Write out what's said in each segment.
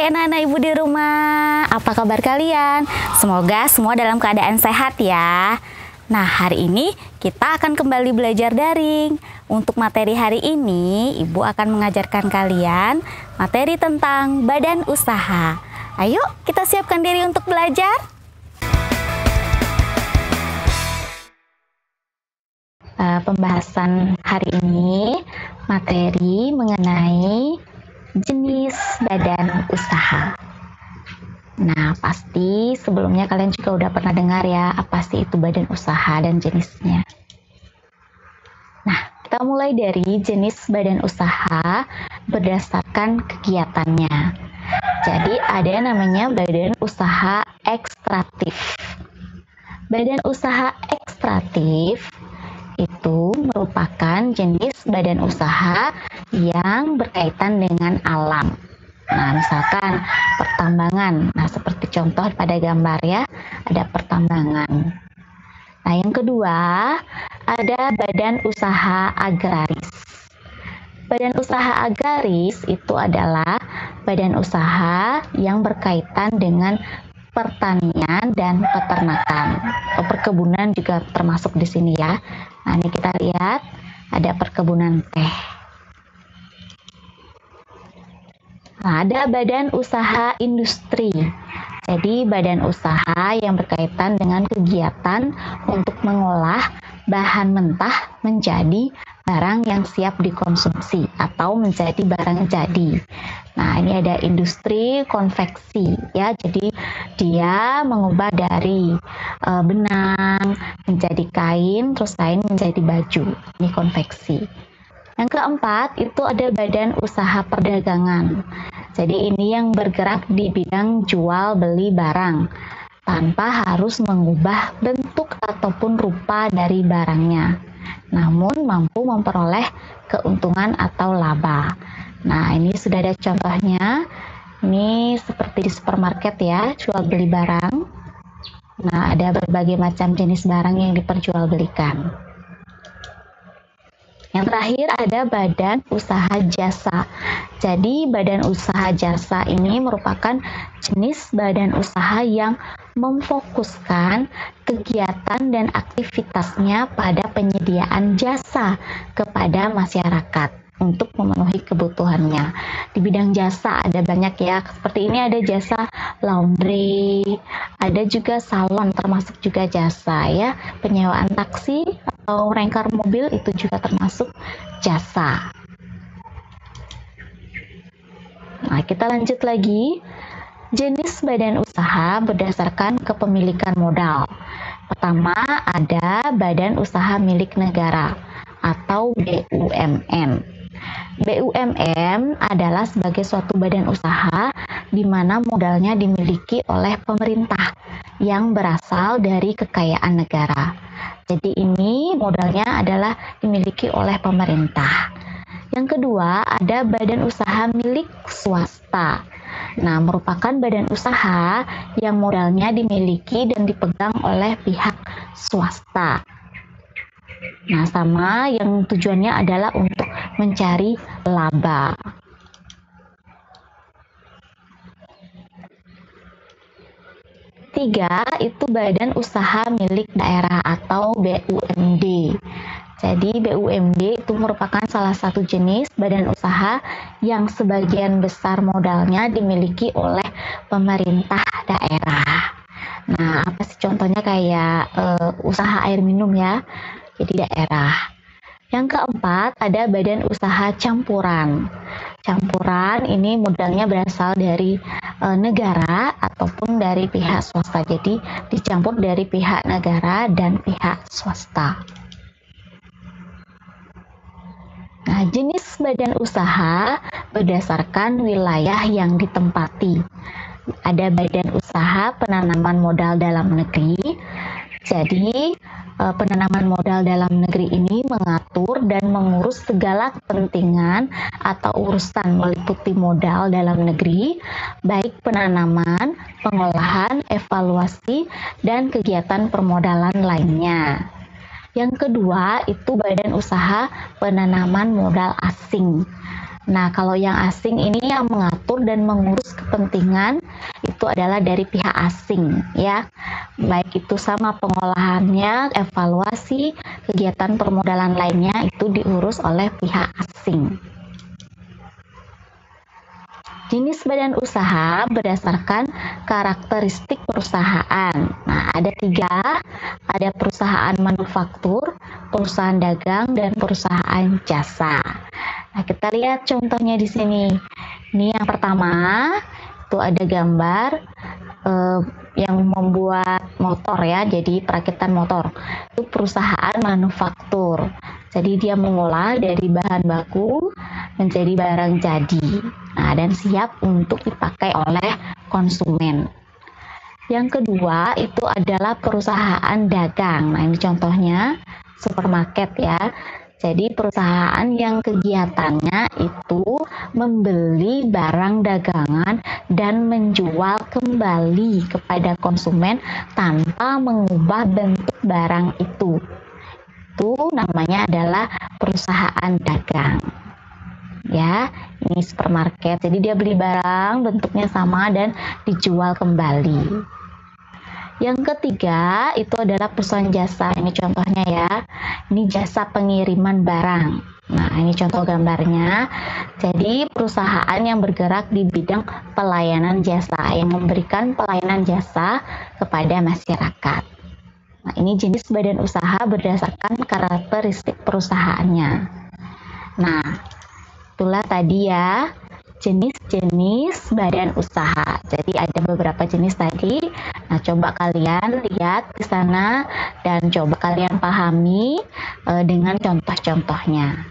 Hai anak-anak ibu di rumah, apa kabar kalian? Semoga semua dalam keadaan sehat ya. Nah, hari ini kita akan kembali belajar daring. Untuk materi hari ini, ibu akan mengajarkan kalian materi tentang badan usaha. Ayo kita siapkan diri untuk belajar. Pembahasan hari ini materi mengenai jenis badan usaha. Nah, pasti sebelumnya kalian juga udah pernah dengar ya, apa sih itu badan usaha dan jenisnya. Nah, kita mulai dari jenis badan usaha berdasarkan kegiatannya. Jadi, ada yang namanya badan usaha ekstraktif. Badan usaha ekstraktif itu merupakan jenis badan usaha yang berkaitan dengan alam. Nah, misalkan pertambangan. Nah, seperti contoh pada gambar ya, ada pertambangan. Nah, yang kedua, ada badan usaha agraris. Badan usaha agraris itu adalah badan usaha yang berkaitan dengan pertanian dan peternakan. Perkebunan juga termasuk di sini ya. Nah, ini kita lihat ada perkebunan teh. Nah, ada badan usaha industri. Jadi, badan usaha yang berkaitan dengan kegiatan untuk mengolah bahan mentah menjadi barang yang siap dikonsumsi atau menjadi barang jadi. Nah, ini ada industri konveksi ya. Jadi, dia mengubah dari benang menjadi kain, terus kain menjadi baju. Ini konveksi. Yang keempat, itu ada badan usaha perdagangan. Jadi ini yang bergerak di bidang jual beli barang tanpa harus mengubah bentuk ataupun rupa dari barangnya, namun mampu memperoleh keuntungan atau laba. Nah, ini sudah ada contohnya. Ini seperti di supermarket ya, jual beli barang. Nah, ada berbagai macam jenis barang yang diperjualbelikan. Yang terakhir ada badan usaha jasa. Jadi badan usaha jasa ini merupakan jenis badan usaha yang memfokuskan kegiatan dan aktivitasnya pada penyediaan jasa kepada masyarakat untuk memenuhi kebutuhannya. Di bidang jasa ada banyak ya, seperti ini ada jasa laundry, ada juga salon termasuk juga jasa ya, penyewaan taksi atau rengkar mobil itu juga termasuk jasa. Nah, kita lanjut lagi. Jenis badan usaha berdasarkan kepemilikan modal. Pertama ada badan usaha milik negara atau BUMN. BUMN adalah sebagai suatu badan usaha di mana modalnya dimiliki oleh pemerintah yang berasal dari kekayaan negara. Jadi ini modalnya adalah dimiliki oleh pemerintah. Yang kedua, ada badan usaha milik swasta. Nah, merupakan badan usaha yang modalnya dimiliki dan dipegang oleh pihak swasta. Nah, sama yang tujuannya adalah untuk mencari laba. Tiga, itu badan usaha milik daerah atau BUMD. Jadi BUMD itu merupakan salah satu jenis badan usaha yang sebagian besar modalnya dimiliki oleh pemerintah daerah. Nah, apa sih contohnya kayak usaha air minum ya, jadi daerah. Yang keempat ada badan usaha campuran. Campuran ini modalnya berasal dari negara ataupun dari pihak swasta. Jadi dicampur dari pihak negara dan pihak swasta. Nah, jenis badan usaha berdasarkan wilayah yang ditempati. Ada badan usaha penanaman modal dalam negeri. Jadi, penanaman modal dalam negeri ini mengatur dan mengurus segala kepentingan atau urusan meliputi modal dalam negeri, baik penanaman, pengolahan, evaluasi, dan kegiatan permodalan lainnya. Yang kedua, itu badan usaha penanaman modal asing. Nah, kalau yang asing ini yang mengatur dan mengurus kepentingan itu adalah dari pihak asing ya. Baik itu sama pengolahannya, evaluasi, kegiatan permodalan lainnya itu diurus oleh pihak asing. Jenis badan usaha berdasarkan karakteristik perusahaan. Nah, ada 3, ada perusahaan manufaktur, perusahaan dagang, dan perusahaan jasa. Nah, kita lihat contohnya di sini. Ini yang pertama, itu ada gambar yang membuat motor ya, jadi perakitan motor. Itu perusahaan manufaktur. Jadi dia mengolah dari bahan baku menjadi barang jadi. Nah, dan siap untuk dipakai oleh konsumen. Yang kedua itu adalah perusahaan dagang. Nah, ini contohnya supermarket ya. Jadi perusahaan yang kegiatannya itu membeli barang dagangan dan menjual kembali kepada konsumen tanpa mengubah bentuk barang itu. Itu namanya adalah perusahaan dagang. Ya, ini supermarket. Jadi dia beli barang bentuknya sama dan dijual kembali. Yang ketiga itu adalah perusahaan jasa. Ini contohnya ya. Ini jasa pengiriman barang. Nah, ini contoh gambarnya. Jadi perusahaan yang bergerak di bidang pelayanan jasa, yang memberikan pelayanan jasa kepada masyarakat. Nah, ini jenis badan usaha berdasarkan karakteristik perusahaannya. Nah, itulah tadi ya jenis-jenis badan usaha. Jadi ada beberapa jenis tadi. Nah, coba kalian lihat di sana dan coba kalian pahami dengan contoh-contohnya.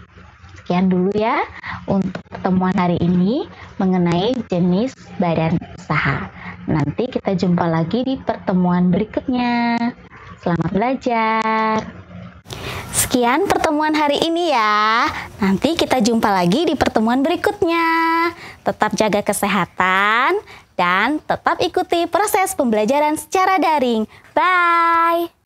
Sekian dulu ya untuk pertemuan hari ini mengenai jenis badan usaha. Nanti kita jumpa lagi di pertemuan berikutnya. Selamat belajar. Sekian pertemuan hari ini ya. Nanti kita jumpa lagi di pertemuan berikutnya. Tetap jaga kesehatan dan tetap ikuti proses pembelajaran secara daring. Bye!